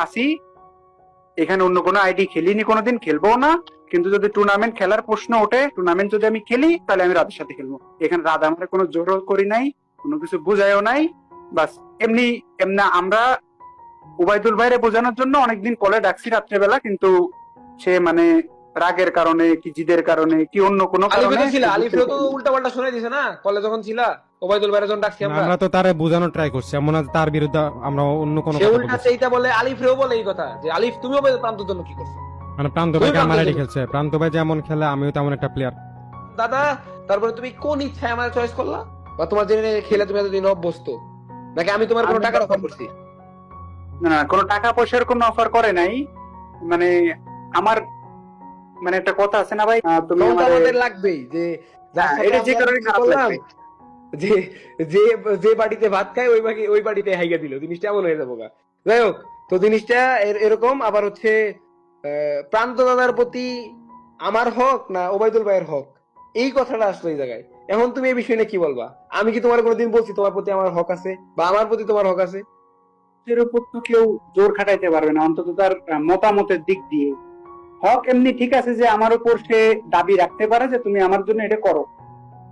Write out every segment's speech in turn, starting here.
আসি, এখানে অন্য কোনো আইডি খেলিনি, কোনোদিন খেলবো না। কিন্তু যদি টুর্নামেন্ট খেলার প্রশ্ন ওঠে, টুর্নামেন্ট যদি আমি খেলি, তাহলে আমি রাদের সাথে খেলবো। এখানে রাত আমরা কোনো জোর করি নাই, কোনো কিছু বুঝাইও নাই। বাস এমনি এমনি আমরা উবাইদুল ভাইরে বোঝানোর জন্য অনেকদিন কলে ডাকছি রাত্রেবেলা, কিন্তু সে মানে রাগের কারণে কি জিদের কারণে কি অন্য কোনো আলিফে কারণে তো ছিল, আলিফেও তো উল্টা পাল্টা শুনে দিছে না কলে যখন ছিলা, ওবায়দুল ভাইয়ের যখন ডাকছি আমরা। আমরা তো তারে বোঝানোর ট্রাই করছি, এমন না যে তার বিরুদ্ধে আমরা অন্য কোনো সে কথা উল্টা বলছি। এইটা বলে, আলিফেও বলে এই কথা যে আলিফ তুমিও প্রান্তর জন্য কি করছো। মানে প্রান্ত তুমি ভাইকে আমার প্রান্তর আইডি জন্য। খেলছে, প্রান্ত ভাই যেমন খেলে আমিও তেমন একটা প্লেয়ার। দাদা তারপরে তুমি কোন ইচ্ছায় আমার চয়েস করলা, বা তোমার জেনে খেলে তুমি এতদিন অভ্যস্ত, নাকি আমি তোমার কোনো টাকার অফার করছি? না না, কোনো টাকা পয়সার কোনো অফার করে নাই। মানে আমার মানে একটা কথা আছে না ভাই, তুমি তখন তো আমারে আমাদের লাগবেই যে যার সাথে এটা যে আমরা কারণে কিছু খারাপ করলাম, লাগবে। যে যে যে বাড়িতে ভাত খায় ওই বাড়িতে হাইগা দিল, জিনিসটা এমন হয়ে যাবো গা। যাই হোক, তো জিনিসটা এরকম আবার হচ্ছে প্রান্ত দাদার প্রতি আমার হক না ওবায়দুল ভাইয়ের হক, এই কথাটা আসলো এই জায়গায়। এখন তুমি এই বিষয় নিয়ে কি বলবা? আমি কি তোমার কোনোদিন বলছি তোমার প্রতি আমার হক আছে, বা আমার প্রতি তোমার হক আছে? এর উপর তো কেউ জোর খাটাইতে পারবে না, অন্তত তার মতামতের দিক দিয়ে। হক এমনি ঠিক আছে যে আমার উপর সে দাবি রাখতে পারে যে তুমি আমার জন্য এটা করো।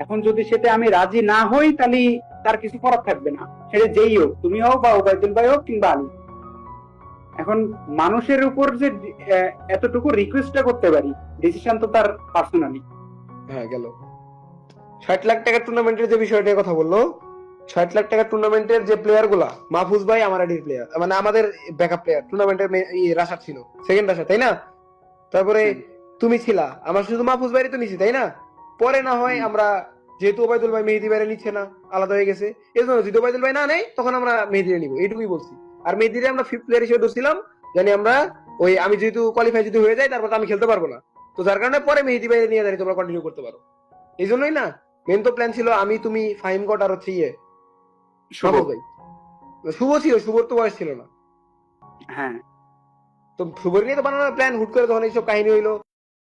এখন যদি সেটা আমি রাজি না হই, তাহলে তার কিছু করার থাকবে না, সেটা যেই হোক, তুমি হোক বা ওবায়দুল ভাই হোক কিংবা আলী। এখন মানুষের উপর যে এতটুকু রিকোয়েস্টটা করতে পারি, ডিসিশন তো তার পার্সোনালি। হ্যাঁ গেল 60 লাখ টাকার টুর্নামেন্টের যে বিষয়টার কথা বললো, 60 লাখ টাকার টুর্নামেন্টের যে প্লেয়ার গুলা, মাহফুজ ভাই আমার আইডির প্লেয়ার, মানে আমাদের ব্যাকআপ প্লেয়ার, টুর্নামেন্টের রাশাদ ছিল সেকেন্ড রাশাদ, তাই না? তারপরে তুমি ছিলা, আমার শুধু মাহফুজ ভাইরই তো নিছি, তাই না? পরে না হয় আমরা, যেহেতু ওবায়দুল ভাই মেহেদী ভাইরে নিচ্ছে না, আলাদা হয়ে গেছে, এই জন্য যদি ওবায়দুল ভাই না নেই তখন আমরা মেহেদীরে নিবো, এইটুকুই বলছি। আর মেহেদীরে আমরা ফিফথ প্লেয়ার হিসেবে ধরছিলাম, জানি আমরা ওই আমি যেহেতু কোয়ালিফাই যদি হয়ে যায় তারপর তো আমি খেলতে পারবো না, তো যার কারণে পরে মেহেদী ভাই নিয়ে জানি তোমরা কন্টিনিউ করতে পারো। এই জন্যই না, মেন তো প্ল্যান ছিল আমি তুমি ফাহিম গট আর হচ্ছে শুভ। মাহফুজ ভাই। শুভ ছিল, শুভর তো বয়স ছিল না, হ্যাঁ, তো শুভর নিয়ে তো বানানোর প্ল্যান, হুট করে তখন এইসব কাহিনী হইলো।